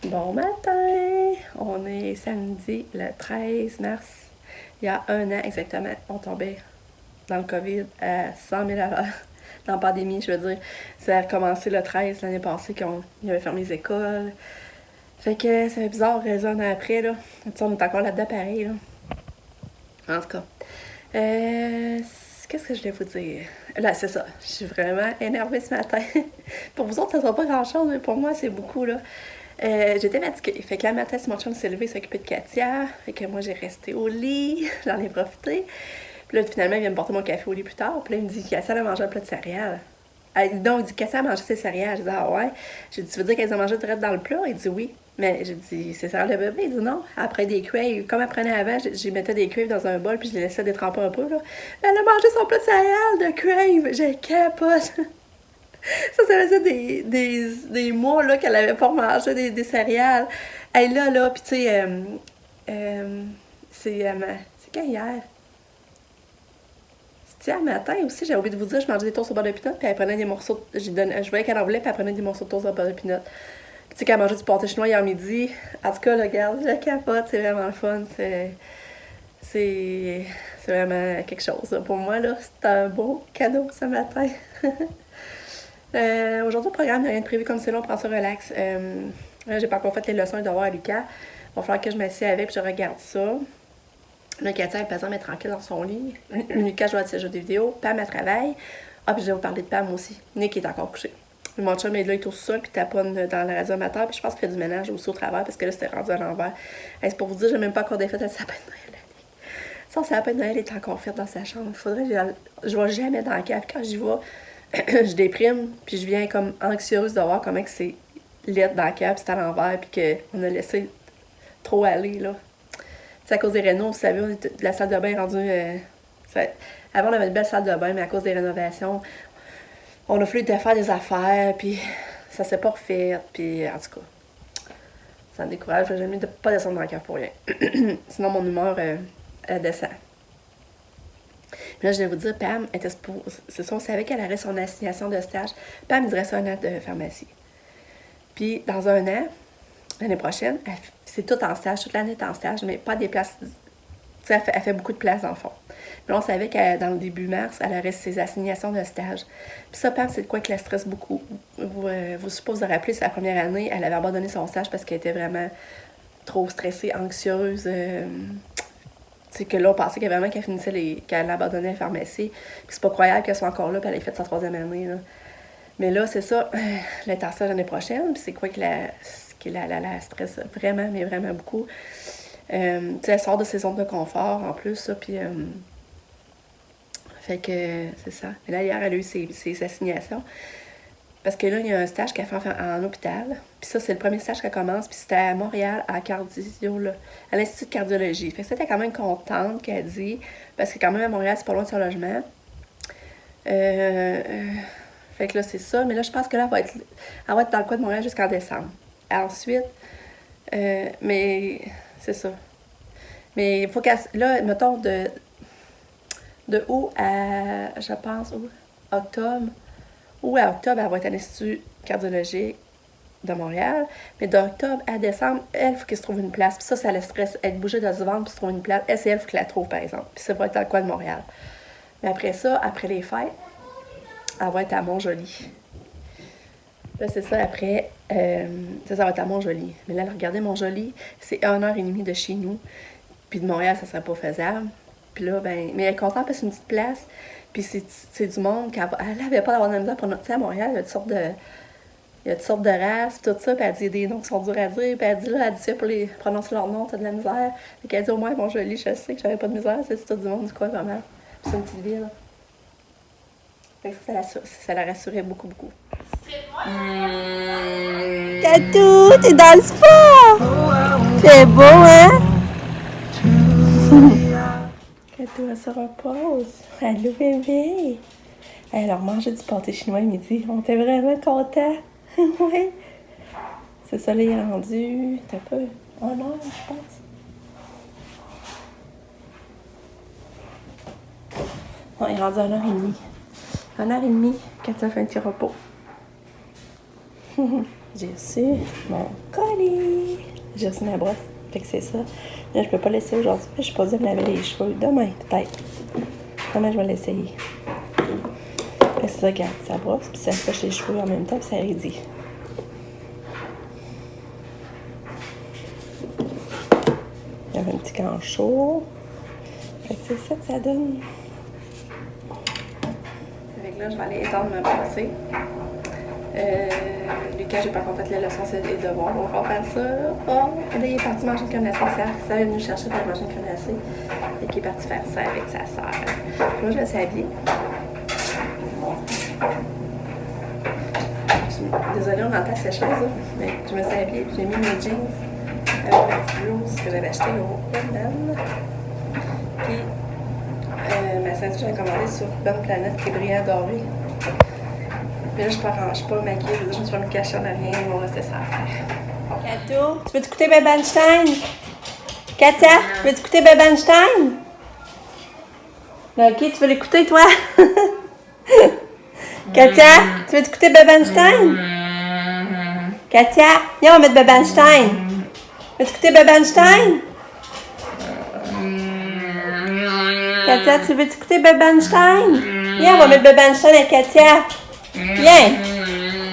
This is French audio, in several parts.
Bon matin! On est samedi le 13 mars. Il y a un an exactement, on tombait dans le COVID à 100 000 à l'heure. Dans la pandémie, je veux dire. Ça a recommencé le 13 l'année passée quand il avait fermé les écoles. Fait que ça fait bizarre, un an après, là. On est encore là-dedans pareil, là. En tout cas. Qu'est-ce que je voulais vous dire? Là, c'est ça. Je suis vraiment énervée ce matin. Pour vous autres, ça sera pas grand-chose, mais pour moi, c'est beaucoup, là. J'étais fatiguée. Fait que là, matin, si mon chum s'est levé, s'occuper de Katia. Fait que moi, j'ai resté au lit. J'en ai profité. Puis là, finalement, il vient me porter mon café au lit plus tard. Puis là, il me dit Katia, elle a mangé un plat de céréales. Donc, il dit Katia a mangé ses céréales. Je dis ah ouais. J'ai dit tu veux dire qu'elles ont mangé direct dans le plat? Il dit oui. Mais j'ai dit c'est céréales de bébé? Il dit non. Après des craves, comme elle prenait avant, j'y mettais des craves dans un bol puis je les laissais détremper un peu, là. Elle a mangé son plat de céréales de crave. J'ai capote. Ça faisait des mois là, qu'elle avait pas mangé des céréales. Elle là, pis tu sais, c'est quand hier? C'était hier matin aussi, j'ai oublié de vous dire, je mangeais des toasts au beurre de pinot, puis elle prenait des morceaux, je voyais qu'elle en voulait, puis elle prenait des morceaux de toast au beurre de pinot. Puis tu sais, qu'elle mangeait du pâté chinois hier midi, en tout cas, là, regarde, je capote, c'est vraiment le fun, c'est vraiment quelque chose, là. Pour moi, là, c'est un beau cadeau ce matin. Aujourd'hui, au programme, il n'y a rien de prévu comme c'est long, on prend ça relax. J'ai pas encore fait les leçons et devoirs à Lucas. Il va falloir que je m'assieds avec et je regarde ça. Là, Katia, elle, par exemple, est tranquille dans son lit. Lucas joue à ses jeux vidéo. Pam, elle travaille. Ah, puis je vais vous parler de Pam aussi. Nick est encore couché. Mon chum est là, il tourne ça, puis taponne dans le radioamateur. Puis je pense qu'il fait du ménage aussi au travers parce que là, c'était rendu à l'envers. Hey, c'est pour vous dire, j'ai même pas encore défait le sapin de Noël. Son sapin de Noël est encore fait dans sa chambre. Il faudrait que je vais jamais dans la cave. Quand j'y vais, je déprime, puis je viens comme anxieuse de voir comment que c'est laid dans la cave, c'est à l'envers, puis qu'on a laissé trop aller, là. C'est à cause des rénaux, vous savez, la salle de bain est rendue... avant, on avait une belle salle de bain, mais à cause des rénovations, on a fallu défaire des affaires, puis ça s'est pas refait, puis en tout cas, ça me décourage. J'ai jamais de pas descendre dans la cave pour rien. Sinon, mon humeur, elle descend. Puis là, je vais vous dire, Pam était c'est ça, on savait qu'elle aurait son assignation de stage. Pam, il dirait ça un an de pharmacie. Puis, dans un an, l'année prochaine, c'est tout en stage, toute l'année est en stage, mais pas des places. Tu sais, elle fait beaucoup de places dans le fond. Puis là, on savait que dans le début mars, elle aurait ses assignations de stage. Puis ça, Pam, c'est de quoi qui la stresse beaucoup. Vous suppose de rappeler, c'est la première année, elle avait abandonné son stage parce qu'elle était vraiment trop stressée, anxieuse. C'est que là, on pensait qu'elle finissait qu'elle abandonnait la pharmacie. Puis c'est pas croyable qu'elle soit encore là, puis elle ait fait sa 3e année, là. Mais là, c'est ça, l'intention l'année prochaine, puis c'est quoi qui la stresse vraiment, mais vraiment beaucoup. Tu sais, elle sort de ses zones de confort, en plus, ça, puis... fait que, c'est ça. Mais là, hier, elle a eu ses assignations. Parce que là, il y a un stage qu'elle fait en hôpital. Puis ça, c'est le premier stage qu'elle commence. Puis c'était à Montréal, à l'Institut de cardiologie. Fait que c'était quand même contente qu'elle dit. Parce que quand même, à Montréal, c'est pas loin de son logement. Fait que là, c'est ça. Mais là, je pense que là, elle va être dans le coin de Montréal jusqu'en décembre. Ensuite, mais c'est ça. Mais il faut qu'elle... Là, mettons, de août à, je pense, octobre... Ou à octobre, elle va être à l'Institut cardiologique de Montréal. Mais d'octobre à décembre, elle, il faut qu'elle se trouve une place. Puis ça la stresse. Elle bougeait de se vendre puis se trouve une place. Elle, c'est elle, il faut qu'elle la trouve, par exemple. Puis ça va être dans le coin de Montréal. Mais après ça, après les fêtes, elle va être à Mont-Joli. Là, c'est ça, après, ça va être à Mont-Joli. Mais là, regardez, Mont-Joli, c'est 1h30 de chez nous. Puis de Montréal, ça serait pas faisable. Puis là, ben, mais elle est contente parce que c'est une petite place. Puis c'est du monde qu'elle avait pas d'avoir de la misère pour notre... Tu sais, à Montréal, il y a toutes sortes de races, tout ça. Puis elle dit des noms qui sont durs à dire. Puis elle dit, là, elle dit ça pour les prononcer leurs noms, t'as de la misère. Fait qu'elle dit, au moins, Mont-Joli, je sais que j'avais pas de misère. C'est tout du monde du coin, vraiment. Puis c'est une petite ville. Fait que ça la rassurait beaucoup, beaucoup. Tatou, t'es dans le sport! C'est beau, hein? Cadeau, elle se repose. Allô, bébé. Elle a mangé du pâté chinois midi. On était vraiment contents. Oui. C'est ça, là, il est rendu... T'as pas... 1h, je pense. Non, il est rendu 1h30. 1h30 quand tu as fait un petit repos. J'ai reçu mon colis. J'ai reçu ma brosse. Fait que c'est ça. Là, je peux pas laisser aujourd'hui. Je suis pas me laver les cheveux. Demain, peut-être. Demain, je vais l'essayer. Fait que c'est ça, regarde. Ça brosse, puis ça sèche les cheveux en même temps, puis ça raidit. Il y avait un petit camp chaud. Fait que c'est ça que ça donne. Fait que là, je vais aller étendre ma brassée. Lucas, j'ai pas encore fait les leçons, c'est les devoirs. On va faire ça. Oh, là, il est parti manger une crème glacée. Ça est venu chercher pour manger une crème glacée. Et qu'il est parti faire ça avec sa sœur. Moi, je me suis habillée. Désolée, on entend ces choses, là. Mais je me suis habillée et j'ai mis mes jeans avec ma petite blouse que j'avais achetée au London. Puis, ma ceinture, j'avais commandé sur Bonne Planète qui est brillant doré. Mais là, je suis pas maquillée, je me suis pas me cacher en arrière, il va rester ça à faire. Kato, tu veux écouter Baby Einstein? Katia, tu veux écouter Baby Einstein? Ok, tu veux l'écouter, toi? Katia, tu veux écouter Baby Einstein? Katia, viens, on va mettre Baby Einstein. Tu veux écouter Baby Einstein? Katia, tu veux écouter Baby Einstein? Viens, on va mettre Baby Einstein avec Katia. Viens!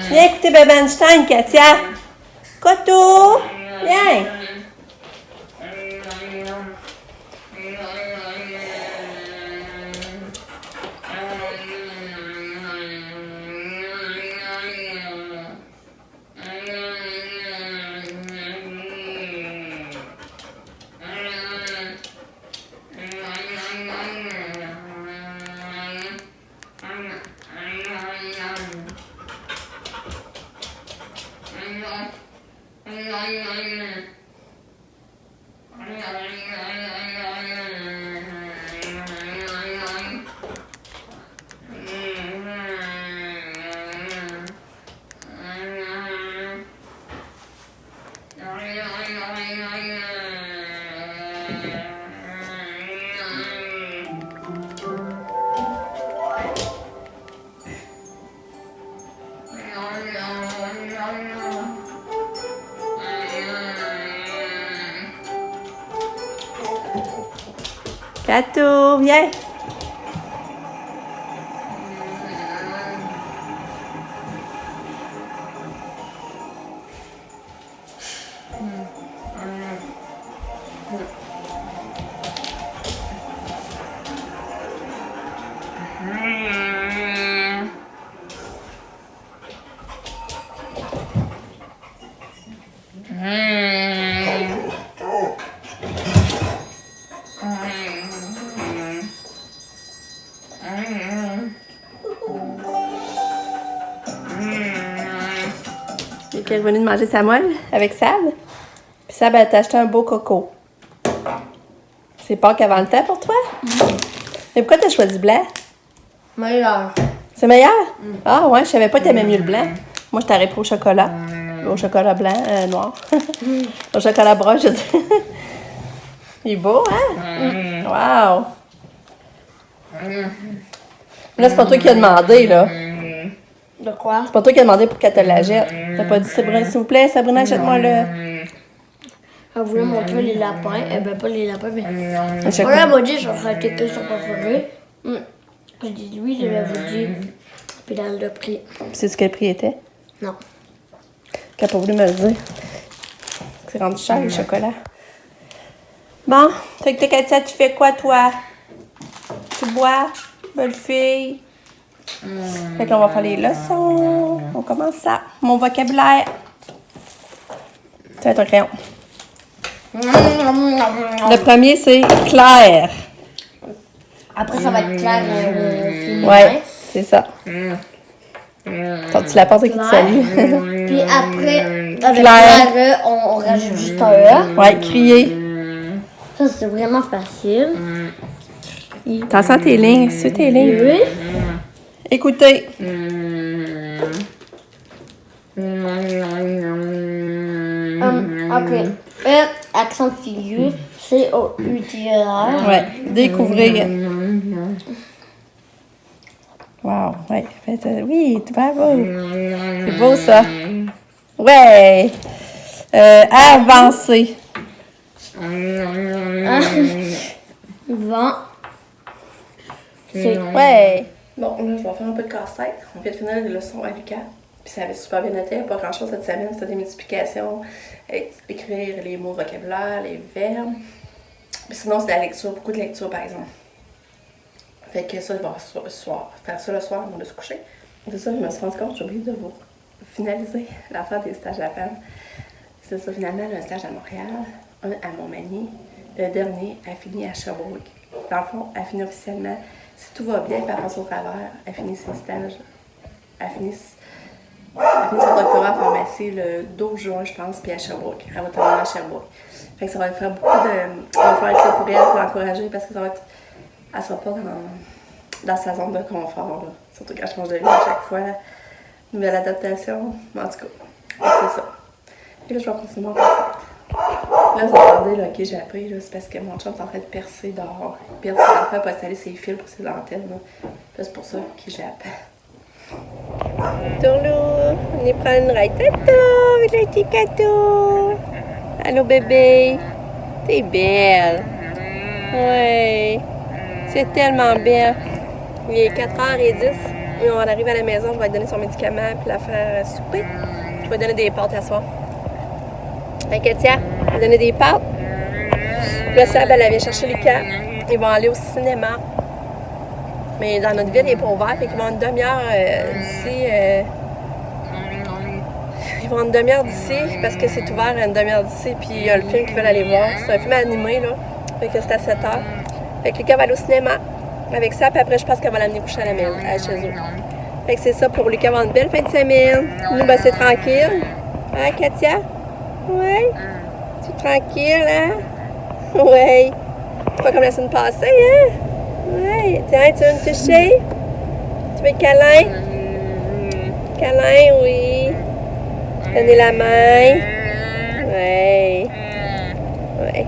Viens écouter Baby Einstein, Katia! Coto! Viens! Kato, viens! Qui est revenu de manger sa moelle avec Sab. Puis Sab, elle t'a acheté un beau coco. C'est Pâques avant le temps pour toi? Mais pourquoi t'as choisi blanc? Meilleur. C'est meilleur? Ah ouais, je savais pas que t'aimais mieux le blanc. Moi, je t'aurais pris au chocolat. Au chocolat blanc, noir. Au chocolat brun, je dis. Il est beau, hein? Wow! Là, c'est pas toi qui as demandé, là. De quoi? C'est pas toi qui as demandé pour qu'elle te la jette. T'as pas dit, Sabrina, s'il vous plaît, Sabrina, achète-moi le. Elle voulait montrer les lapins. Eh ben, pas les lapins, mais. Achète-moi. Voilà, elle m'a dit, je vais faire quelqu'un son préféré. J'ai dit oui, je l'avais dit. Puis elle l'a pris. C'est ce que le prix était? Non. Qu'elle a pas voulu me le dire. C'est rendu cher, le chocolat. Bon, fait que Katia, tu fais quoi, toi? Tu bois? Belle fille? Fait qu'on va faire les leçons. On commence ça. Mon vocabulaire. Tu vas ton crayon. Le premier, c'est clair. Après, ça va être clair féminin. Ouais, c'est ça. Attends, tu la passes avec qui tu salues. Puis après, avec Clair. clair, on rajoute juste un E. Ouais, crier. Ça, c'est vraiment facile. T'en sens tes lignes? C'est tes lignes? Oui. Écoutez. Ok. E, accent aigu. C-O-U-T-E-R. Ouais, découvrir. Wow, ouais. Oui, bravo. C'est beau ça. Ouais. Avancer. Vent. C'est Ouais. Bon, là, je vais faire un peu de casse-tête. On vient de finir les leçons à Lucas. Puis ça avait super bien été. Pas grand-chose cette semaine. C'était des multiplications, écrire les mots vocabulaire, les verbes. Puis sinon, c'est de la lecture, beaucoup de lecture, par exemple. Fait que ça, je vais faire ça le soir avant de se coucher. C'est ça, je me suis rendu compte, j'ai oublié de vous finaliser l'affaire des stages à peine. C'est ça, finalement, un stage à Montréal, un à Montmagny. Le dernier a fini à Sherbrooke. Dans le fond, elle finit officiellement, si tout va bien, puis elle passe au travers, elle finit ses stages. Elle finit son doctorat en pharmacie le 12 juin, je pense, puis à Sherbrooke. Elle va terminer à Sherbrooke. Fait que ça va faire beaucoup de... On va faire être là pour elle, pour l'encourager, parce que ça va être... Elle sera pas dans sa zone de confort, là. Surtout quand je change de vie à chaque fois. Nouvelle adaptation. Mais en tout cas, c'est ça. Et là, je vais continuer mon recette. Là, vous entendez, là, ok, j'ai appris, là, c'est parce que mon chum est en train de percer dehors. Il perce ses affaires pour installer ses fils pour ses antennes, là. Là, c'est pour ça qu'il jappe. Tourlou, on y prend une ride. Tato, avec le petit cadeau. Allô, bébé. T'es belle. Ouais. C'est tellement bien. Il est 4h10. Et on arrive à la maison, je vais lui donner son médicament puis la faire souper. Je vais lui donner des pâtes à soir. Hein, Katia? Je vais lui donner des pâtes. Là, Sab, elle vient chercher Lucas. Ils vont aller au cinéma. Mais dans notre ville, il n'est pas ouvert. Fait qu'ils vont une demi-heure d'ici. Ils vont une demi-heure d'ici parce que c'est ouvert à une demi-heure d'ici. Puis il y a le film qu'ils veulent aller voir. C'est un film animé, là. Fait que c'est à 7h. Fait que Lucas va aller au cinéma avec ça. Puis après, je pense qu'elle va l'amener coucher à la maison, chez eux. Fait que c'est ça pour Lucas, avoir une belle fin de semaine. Nous, ben, c'est tranquille. Hein, Katia? Ouais? Tu es tranquille, hein? Ouais. C'est pas comme la semaine passée, hein? Ouais. Tiens, tu veux me toucher? Tu veux câlin? Câlin, oui. Donner la main. Ouais. Ouais.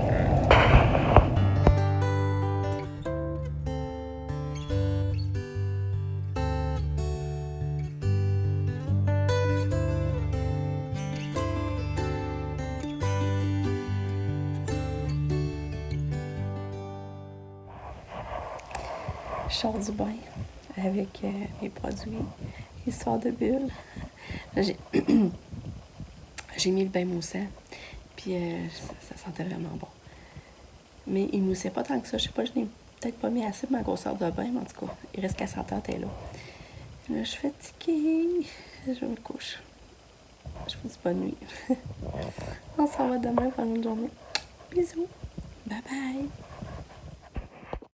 Je sors du bain avec mes produits Histoire de bulle. J'ai mis le bain moussant, puis ça sentait vraiment bon. Mais il moussait pas tant que ça. Je sais pas, je n'ai peut-être pas mis assez de ma grosseur de bain, mais en tout cas, il reste qu'à senteur, t'es là. Là, je suis fatiguée. Je me couche. Je vous dis bonne nuit. On s'en va demain pour une journée. Bisous. Bye bye.